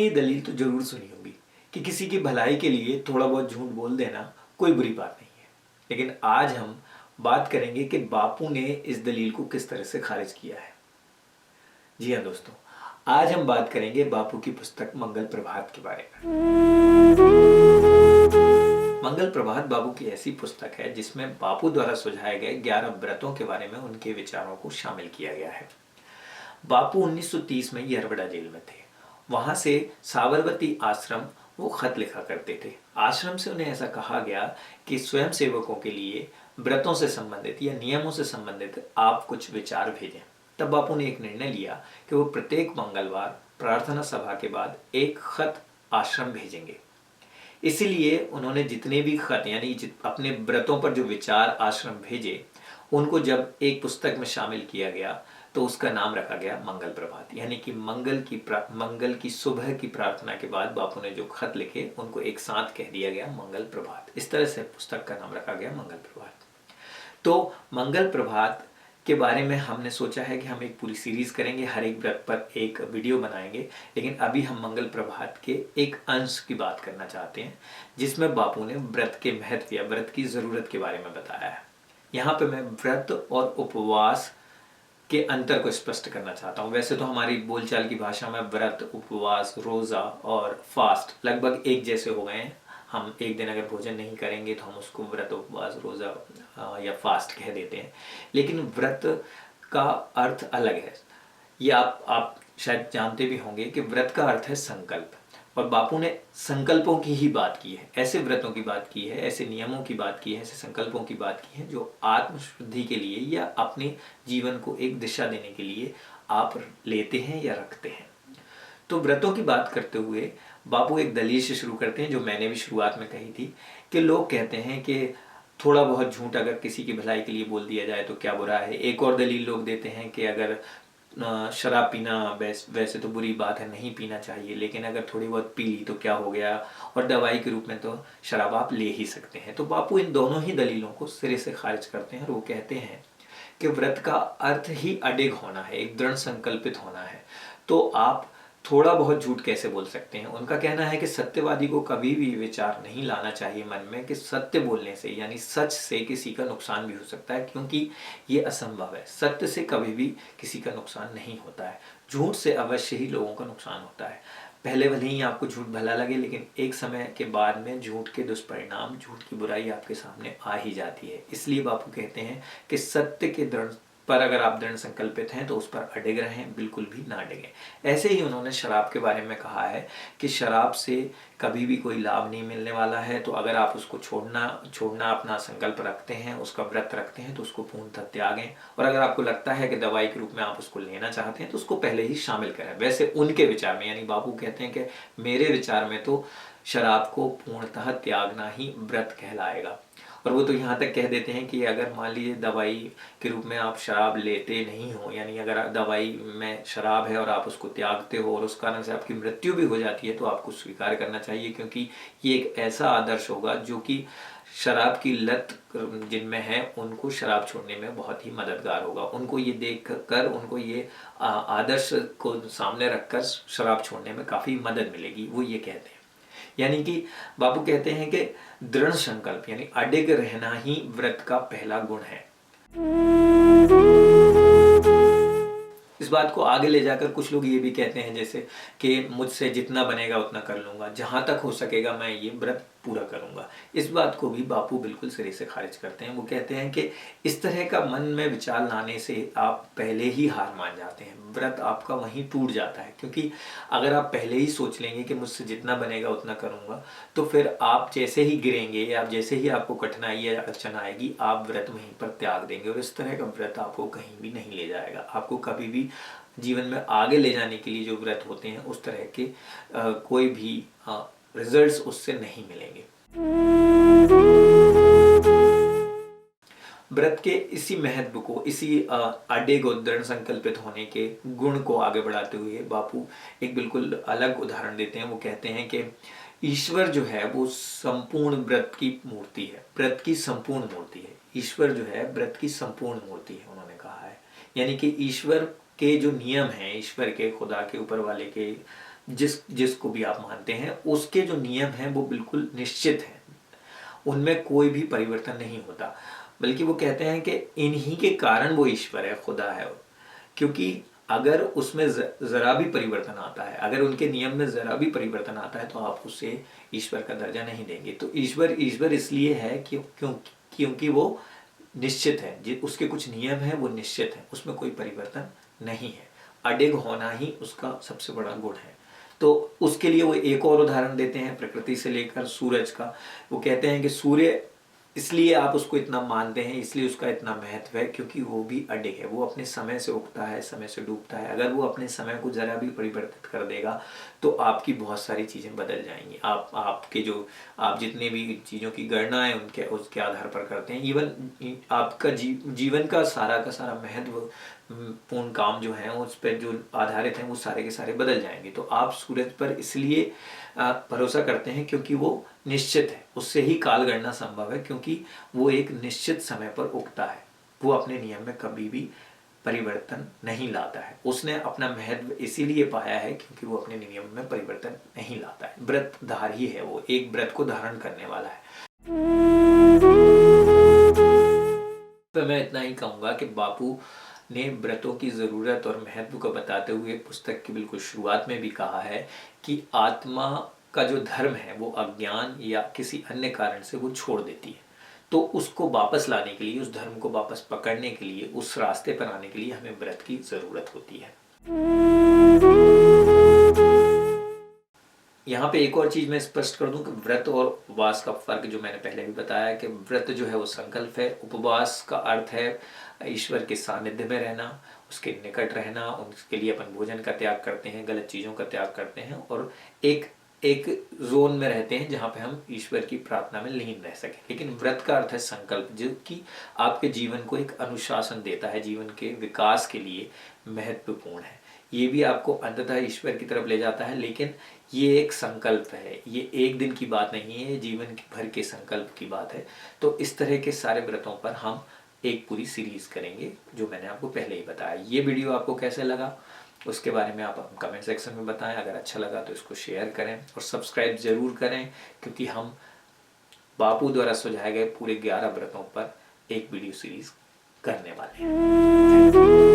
ये दलील तो जरूर सुनी होगी कि किसी की भलाई के लिए थोड़ा बहुत झूठ बोल देना कोई बुरी बात नहीं है। लेकिन आज हम बात करेंगे कि बापू ने इस दलील को किस तरह से खारिज किया है। जी हाँ दोस्तों, आज हम बात करेंगे बापू की पुस्तक मंगल प्रभात के बारे में। मंगल प्रभात बापू की ऐसी पुस्तक है जिसमें बापू द्वारा सुझाए गए 11 व्रतों के बारे में उनके विचारों को शामिल किया गया है। बापू 1930 में यरवड़ा जेल में थे। वहां से साबरमती आश्रम वो खत लिखा करते थे। आश्रम से उन्हें ऐसा कहा गया कि स्वयं सेवकों के लिए व्रतों से संबंधित या नियमों से संबंधित आप कुछ विचार भेजें। तब बापू ने एक निर्णय लिया कि वो प्रत्येक मंगलवार प्रार्थना सभा के बाद एक खत आश्रम भेजेंगे। इसीलिए उन्होंने जितने भी खत यानी अपने व्रतों पर जो विचार आश्रम भेजे, उनको जब एक पुस्तक में शामिल किया गया तो उसका नाम रखा गया मंगल प्रभात। यानी कि मंगल की सुबह की प्रार्थना के बाद बापू ने जो खत लिखे उनको एक साथ कह दिया गया मंगल प्रभात। इस तरह से पुस्तक का नाम रखा गया मंगल प्रभात। तो मंगल प्रभात के बारे में हमने सोचा है कि हम एक पूरी सीरीज करेंगे, हर एक व्रत पर एक वीडियो बनाएंगे। लेकिन अभी हम मंगल प्रभात के एक अंश की बात करना चाहते हैं जिसमें बापू ने व्रत के महत्व या व्रत की ज़रूरत के बारे में बताया है। यहाँ पे मैं व्रत और उपवास के अंतर को स्पष्ट करना चाहता हूँ। वैसे तो हमारी बोलचाल की भाषा में व्रत, उपवास, रोज़ा और फास्ट लगभग एक जैसे हो गए हैं। हम एक दिन अगर भोजन नहीं करेंगे तो हम उसको व्रत, उपवास, रोज़ा या फास्ट कह देते हैं। लेकिन व्रत का अर्थ अलग है। ये आप शायद जानते भी होंगे कि व्रत का अर्थ है संकल्प। और बापू ने संकल्पों की ही बात की है, ऐसे व्रतों की बात की है, ऐसे नियमों की बात की है, ऐसे संकल्पों की बात की है जो आत्मशुद्धि के लिए या अपने जीवन को एक दिशा देने के लिए आप लेते हैं या रखते हैं। तो व्रतों की बात करते हुए बापू एक दलील से शुरू करते हैं जो मैंने भी शुरुआत में कही थी कि लोग कहते हैं कि थोड़ा बहुत झूठ अगर किसी की भलाई के लिए बोल दिया जाए तो क्या बुरा है। एक और दलील लोग देते हैं कि अगर शराब पीना वैसे तो बुरी बात है, नहीं पीना चाहिए, लेकिन अगर थोड़ी बहुत पी ली तो क्या हो गया, और दवाई के रूप में तो शराब आप ले ही सकते हैं। तो बापू इन दोनों ही दलीलों को सिरे से खारिज करते हैं और वो कहते हैं कि व्रत का अर्थ ही अडिग होना है, एक दृढ़ संकल्पित होना है। तो आप थोड़ा बहुत झूठ कैसे बोल सकते हैं। उनका कहना है कि सत्यवादी को कभी भी विचार नहीं लाना चाहिए मन में कि सत्य बोलने से यानी सच से किसी का नुकसान भी हो सकता है, क्योंकि ये असंभव है। सत्य से कभी भी किसी का नुकसान नहीं होता है, झूठ से अवश्य ही लोगों का नुकसान होता है। पहले भले ही आपको झूठ भला लगे, लेकिन एक समय के बाद में झूठ के दुष्परिणाम, झूठ की बुराई आपके सामने आ ही जाती है। इसलिए बापू कहते हैं कि सत्य के दृढ़ पर अगर आप दृढ़ संकल्पित हैं तो उस पर अडिग रहें, बिल्कुल भी ना डिगें। ऐसे ही उन्होंने शराब के बारे में कहा है कि शराब से कभी भी कोई लाभ नहीं मिलने वाला है। तो अगर आप उसको छोड़ना अपना संकल्प रखते हैं, उसका व्रत रखते हैं, तो उसको पूर्णतः त्यागें। और अगर आपको लगता है कि दवाई के रूप में आप उसको लेना चाहते हैं तो उसको पहले ही शामिल करें। वैसे उनके विचार में, यानी बापू कहते हैं कि मेरे विचार में तो शराब को पूर्णतः त्यागना ही व्रत कहलाएगा। और वो तो यहाँ तक कह देते हैं कि अगर मान लीजिए दवाई के रूप में आप शराब लेते नहीं हो, यानी अगर दवाई में शराब है और आप उसको त्यागते हो और उस कारण से आपकी मृत्यु भी हो जाती है तो आपको स्वीकार करना चाहिए, क्योंकि ये एक ऐसा आदर्श होगा जो कि शराब की लत जिनमें है उनको शराब छोड़ने में बहुत ही मददगार होगा। उनको ये देख कर, उनको ये आदर्श को सामने रखकर शराब छोड़ने में काफ़ी मदद मिलेगी, वो ये कहते हैं। यानी कि बापू कहते हैं कि दृढ़ संकल्प यानी अडिग रहना ही व्रत का पहला गुण है। इस बात को आगे ले जाकर कुछ लोग ये भी कहते हैं जैसे कि मुझसे जितना बनेगा उतना कर लूंगा, जहां तक हो सकेगा मैं ये व्रत पूरा करूंगा। इस बात को भी बापू बिल्कुल सिरे से खारिज करते हैं। वो कहते हैं कि इस तरह का मन में विचार लाने से आप पहले ही हार मान जाते हैं, व्रत आपका वहीं टूट जाता है। क्योंकि अगर आप पहले ही सोच लेंगे कि मुझसे जितना बनेगा उतना करूंगा, तो फिर आप जैसे ही गिरेंगे या जैसे ही आपको कठिनाई या अड़चन आएगी, आप व्रत वहीं पर त्याग देंगे। और इस तरह का व्रत आपको कहीं भी नहीं ले जाएगा। आपको कभी भी जीवन में आगे ले जाने के लिए जो व्रत होते हैं उस तरह के कोई भी रिजल्ट्स उससे नहीं मिलेंगे। व्रत के इसी महत्व को, इसी अडिग और दृढ़ संकल्पित होने के गुण को आगे बढ़ाते हुए बापू एक बिल्कुल अलग उदाहरण देते हैं। वो कहते हैं कि ईश्वर जो है वो संपूर्ण व्रत की मूर्ति है, व्रत की संपूर्ण मूर्ति है। ईश्वर जो है व्रत की संपूर्ण मूर्ति है, उन्होंने कहा है। यानी कि ईश्वर के जो नियम हैं, ईश्वर के, खुदा के, ऊपर वाले के जिसको भी आप मानते हैं, उसके जो नियम हैं वो बिल्कुल निश्चित हैं, उनमें कोई भी परिवर्तन नहीं होता। बल्कि वो कहते हैं कि इन्हीं के कारण वो ईश्वर है, खुदा है। क्योंकि अगर उसमें जरा भी परिवर्तन आता है, अगर उनके नियम में जरा भी परिवर्तन आता है, तो आप उसे ईश्वर का दर्जा नहीं देंगे। तो ईश्वर ईश्वर इसलिए है क्योंकि वो निश्चित है, उसके कुछ नियम हैं वो निश्चित हैं, उसमें कोई परिवर्तन नहीं है। अडिग होना ही उसका सबसे बड़ा गुण है। तो उसके लिए वो एक और उदाहरण देते हैं प्रकृति से लेकर सूरज का। वो कहते हैं कि सूर्य इसलिए आप उसको इतना मानते हैं, इसलिए उसका इतना महत्व है क्योंकि वो भी अडिग है, वो अपने समय से उगता है, समय से डूबता है। अगर वो अपने समय को जरा भी परिवर्तित कर देगा तो आपकी बहुत सारी चीज़ें बदल जाएंगी। आप जितने भी चीज़ों की गणना है उसके आधार पर करते हैं, इवन आपका जीवन का सारा महत्व पूर्ण काम जो है उस पर जो आधारित हैं वो सारे के सारे बदल जाएंगे। तो आप सूरज पर इसलिए भरोसा करते हैं क्योंकि वो निश्चित है, उससे ही काल गणना संभव है, क्योंकि वो एक निश्चित समय पर उगता है, वो अपने नियम में कभी भी परिवर्तन नहीं लाता है। उसने अपना महत्व इसीलिए पाया है क्योंकि वो अपने नियम में परिवर्तन नहीं लाता है। व्रतधारी है, वो एक व्रत को धारण करने वाला है। तो मैं इतना ही कहूँगा कि बापू ने व्रतों की ज़रूरत और महत्व को बताते हुए पुस्तक की बिल्कुल शुरुआत में भी कहा है कि आत्मा का जो धर्म है वो अज्ञान या किसी अन्य कारण से वो छोड़ देती है। तो उसको वापस लाने के लिए, उस धर्म को वापस पकड़ने के लिए, उस रास्ते पर आने के लिए हमें व्रत की ज़रूरत होती है। यहाँ पे एक और चीज़ मैं स्पष्ट कर दूं कि व्रत और उपवास का फर्क जो मैंने पहले भी बताया कि व्रत जो है वो संकल्प है, उपवास का अर्थ है ईश्वर के सानिध्य में रहना, उसके निकट रहना, उसके लिए अपन भोजन का त्याग करते हैं, गलत चीज़ों का त्याग करते हैं और एक एक जोन में रहते हैं जहाँ पे हम ईश्वर की प्रार्थना में लीन रह सकें। लेकिन व्रत का अर्थ है संकल्प, जो कि आपके जीवन को एक अनुशासन देता है, जीवन के विकास के लिए महत्वपूर्ण है। ये भी आपको अंततः ईश्वर की तरफ ले जाता है, लेकिन ये एक संकल्प है, ये एक दिन की बात नहीं है, जीवन भर के संकल्प की बात है। तो इस तरह के सारे व्रतों पर हम एक पूरी सीरीज करेंगे जो मैंने आपको पहले ही बताया। ये वीडियो आपको कैसे लगा उसके बारे में आप कमेंट सेक्शन में बताएं। अगर अच्छा लगा तो इसको शेयर करें और सब्सक्राइब ज़रूर करें, क्योंकि हम बापू द्वारा सुझाए गए पूरे 11 व्रतों पर एक वीडियो सीरीज करने वाले हैं।